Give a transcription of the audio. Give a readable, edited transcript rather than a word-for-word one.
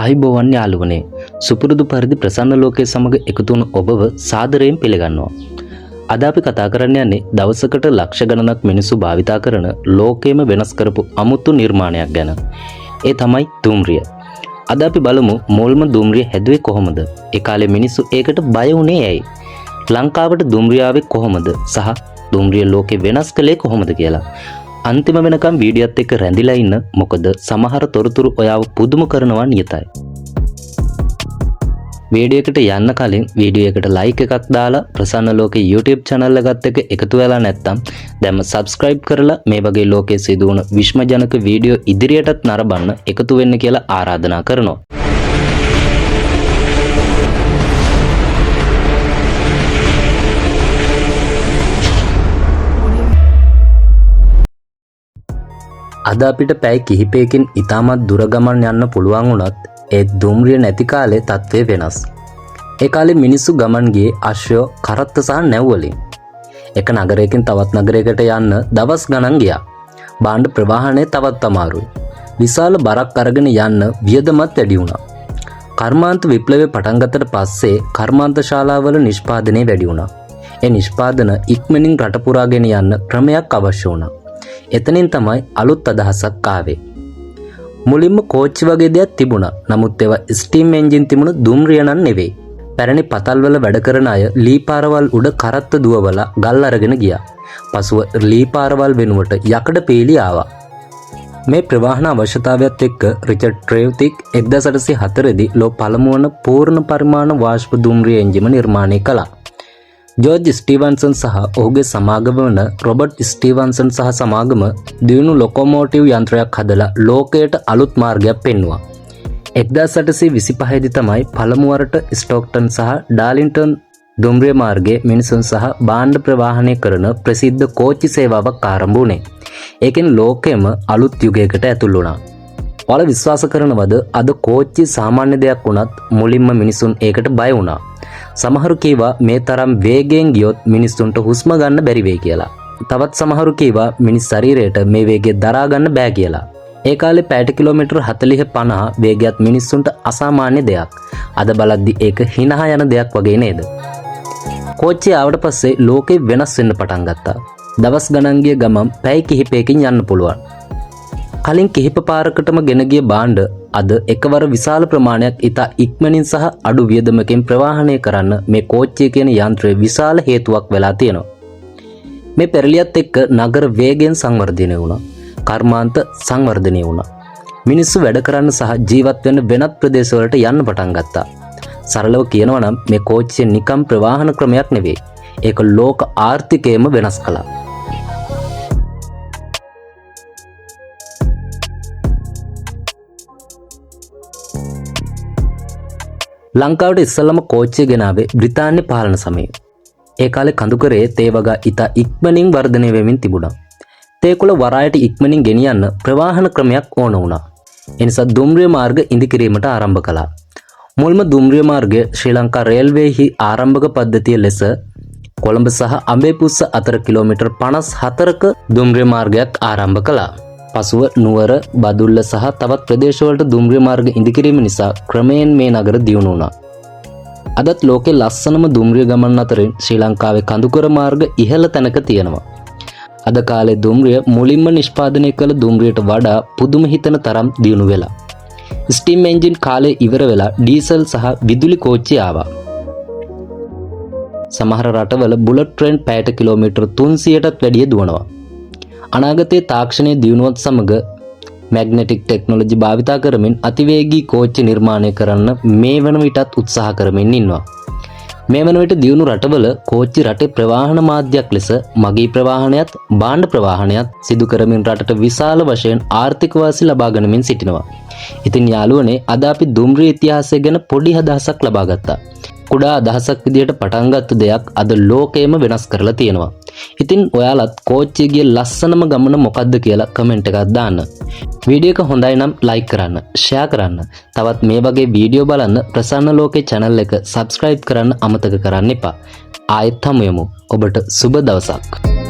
ආයිබෝවන් යාළුවනේ සුපුරුදු පරිදි ප්‍රසන්න ලෝකයේ සමග එකතු වුණු ඔබව සාදරයෙන් පිළිගන්නවා. අද අපි කතා කරන්න යන්නේ දවසකට ලක්ෂ ගණනක් මිනිස්සු භාවිතා කරන ලෝකයේම වෙනස් කරපු අමුතු නිර්මාණයක් ගැන. ඒ තමයි දුම්රිය. අද අපි බලමු මුල්ම දුම්රිය හැදුවේ කොහොමද? ඒ කාලේ මිනිස්සු ඒකට බය වුණේ ඇයි? ලංකාවට දුම්රිය ආවේ කොහොමද? සහ දුම්රිය ලෝකේ වෙනස් කළේ කොහොමද කියලා. අන්තිම වෙනකම් වීඩියෝත් එක්ක රැඳිලා ඉන්න. මොකද සමහර තොරතුරු ඔයාව පුදුම කරනවා නියතයි. වීඩියෝ එකට යන්න කලින් වීඩියෝ එකට ලයික් එකක් දාලා ප්‍රසන්න ලෝකේ YouTube channel එකත් එක්ක එකතු වෙලා නැත්නම් දැන්ම subscribe කරලා මේ වගේ ලෝකයේ සිදුවන විශ්මජනක වීඩියෝ ඉදිරියටත් නරඹන්න එකතු වෙන්න කියලා ආරාධනා කරනවා. අද අපිට පැය කිහිපයකින් ඉතාමත් දුර ගමන් යන්න පුළුවන් වුණත් ඒ දුම්රිය නැති කාලේ තත්ත්වය වෙනස්. ඒ කාලේ මිනිස්සු ගමන් ගියේ අශ්වය, කරත්ත සහ නැව් වලින්. එක නගරයකින් තවත් නගරයකට යන්න දවස් ගණන් ගියා. භාණ්ඩ ප්‍රවාහනය තවත් අමාරුයි. විශාල බරක් අරගෙන යන්න වියදමත් වැඩි වුණා. කර්මාන්ත විප්ලවය පටන් ගත්තට පස්සේ කර්මාන්ත ශාලාවල නිෂ්පාදනය වැඩි වුණා. ඒ නිෂ්පාදන ඉක්මනින් රට පුරාගෙන යන්න ක්‍රමයක් අවශ්‍ය වුණා. එතනින් තමයි අලුත් අදහසක් ආවේ. මුලින්ම කෝච්චි වගේ දෙයක් තිබුණා. නමුත් ඒවා ස්ටීම් එන්ජින් තිබුණු දුම්රිය නම් නෙවෙයි. පැරණි පතල්වල වැඩ කරන අය ලී පාරවල් උඩ කරත්ත දුවවලා ගල් අරගෙන ගියා. පසුව ලී පාරවල් වෙනුවට යකඩ පීලි ආවා. මේ ප්‍රවාහන අවශ්‍යතාවයත් එක්ක රිචඩ් ට්‍රෙව්තික් 1804 දී ලෝ පළමු වන පූර්ණ පරිමාණ වාෂ්ප දුම්රිය එන්ජිම නිර්මාණය කළා. ජෝර්ජ් ස්ටීවන්සන් සහ ඔහුගේ සමාගම වන රොබර්ට් ස්ටීවන්සන් සහ සමාගම දියුණු ලොකොමෝටිව් යන්ත්‍රයක් හදලා ලෝකයට අලුත් මාර්ගයක් පෙන්වුවා. 1825 දී තමයි පළමුවරට ස්ටොක්ටන් සහ ඩාලින්ටන් දුම්රිය මාර්ගයේ මිනිසුන් සහ භාණ්ඩ ප්‍රවාහනය කරන ප්‍රසිද්ධ කෝච්චි සේවාවක් ආරම්භ වුණේ. ඒකෙන් ලෝකෙම අලුත් යුගයකට ඇතුල් වුණා. ඔයාලා විශ්වාස කරනවද අද කෝච්චි සාමාන්‍ය දෙයක් වුණත් මුලින්ම මිනිසුන් ඒකට බය වුණා. සමහරු කීවා මේ තරම් වේගයෙන් ගියොත් මිනිස්සුන්ට හුස්ම ගන්න බැරි වෙයි කියලා. තවත් සමහරු කීවා මිනිස් ශරීරයට මේ වේගය දරා ගන්න බෑ කියලා. ඒ කාලේ පැයට කිලෝමීටර් 40-50 වේගයත් මිනිස්සුන්ට අසාමාන්‍ය දෙයක්. අද බලද්දි ඒක හිනහා යන දෙයක් වගේ නේද? කෝච්චිය ආවට පස්සේ ලෝකෙ වෙනස් වෙන්න පටන් ගත්තා. දවස් ගණන් ගිය ගමන් පැය කිහිපයකින් යන්න පුළුවන්. කලින් කිහිප පාරකටම ගෙන ගිය භාණ්ඩ අද එකවර විශාල ප්‍රමාණයක් ඉතා ඉක්මනින් සහ අඩු වියදමකින් ප්‍රවාහනය කරන්න මේ කෝච්චිය කියන යන්ත්‍රය විශාල හේතුවක් වෙලා තියෙනවා. මේ පෙරලියත් එක්ක නගර වේගයෙන් සංවර්ධනය වුණා. කර්මාන්ත සංවර්ධනය වුණා. මිනිස්සු වැඩ කරන්න සහ ජීවත් වෙන්න වෙනත් ප්‍රදේශවලට යන්න පටන් ගත්තා. සරලව කියනවා නම් මේ කෝච්චිය නිකම් ප්‍රවාහන ක්‍රමයක් නෙවෙයි. ඒක ලෝක ආර්ථිකයම වෙනස් කළා. ලංකාවට ඉස්සෙල්ලම කෝච්චිය ගෙනාවේ බ්‍රිතාන්‍ය පාලන සමයේ. ඒ කාලේ කඳුකරේ තේ වගා ඉතා ඉක්මනින් වර්ධනය වෙමින් තිබුණා. තේකොළ වරායට ඉක්මනින් ගෙනියන්න ප්‍රවාහන ක්‍රමයක් ඕන වුණා. ඒ නිසා දුම්රිය මාර්ග ඉදිකිරීමට ආරම්භ කළා. මුල්ම දුම්රිය මාර්ගය ශ්‍රී ලංකා රේල්වේහි ආරම්භක පද්ධතිය ලෙස කොළඹ සහ අඹේපුස්ස අතර කිලෝමීටර් 54ක දුම්රිය මාර්ගයක් ආරම්භ කළා. පසුව නුවර, බදුල්ල සහ තවත් ප්‍රදේශවලට දුම්රිය මාර්ග ඉදිකිරීම නිසා ක්‍රමයෙන් මේ නගර දියුණු වුණා. අදත් ලෝකේ ලස්සනම දුම්රිය ගමන් අතරින් ශ්‍රී ලංකාවේ කඳුකර මාර්ග ඉහළ තැනක තියෙනවා. අද කාලේ දුම්රිය මුලින්ම නිෂ්පාදනය කළ දුම්රියට වඩා පුදුම හිතන තරම් දියුණු වෙලා. ස්ටීම් එන්ජින් කාලේ ඉවර වෙලා ඩීසල් සහ විදුලි කෝච්චි ආවා. සමහර රටවල බුලට් ට්‍රේන් පැයට කිලෝමීටර් 300ටත් වැඩිය දුවනවා. අනාගතයේ තාක්ෂණය දියුණුවත් සමග මැග්නටික් ටෙක්නොලොජි භාවිතා කරමින් අතිවේගී කෝච්චි නිර්මාණය කරන්න මේ වන විටත් උත්සාහ කරමින් ඉන්නවා. මේ වන විට දියුණු රටවල කෝච්චි රටේ ප්‍රවාහන මාධ්‍යයක් ලෙස මගී ප්‍රවාහනයත් භාණ්ඩ ප්‍රවාහනයත් සිදු කරමින් රටට විශාල වශයෙන් ආර්ථික වාසි ලබා ගනිමින් සිටිනවා. ඉතින් යාළුවනේ අද අපි දුම්රිය ඉතිහාසය ගැන පොඩි අදහසක් ලබා ගත්තා. කුඩා අදහසක් විදියට පටන් ගත්ත දෙයක් අද ලෝකයම වෙනස් කරලා තියෙනවා. ඉතින් ඔයාලත් කෝච්චිය ගිය ලස්සනම ගමන මොකද්ද කියලා කමෙන්ට් එකක් දාන්න. වීඩියෝ එක හොඳයි නම් ලයික් කරන්න, ෂෙයා කරන්න. තවත් මේ වගේ වීඩියෝ බලන්න ප්‍රසන්න ලෝකේ channel එක subscribe කරන්න අමතක කරන්න එපා. ආයෙත් හමු යමු. ඔබට සුබ දවසක්.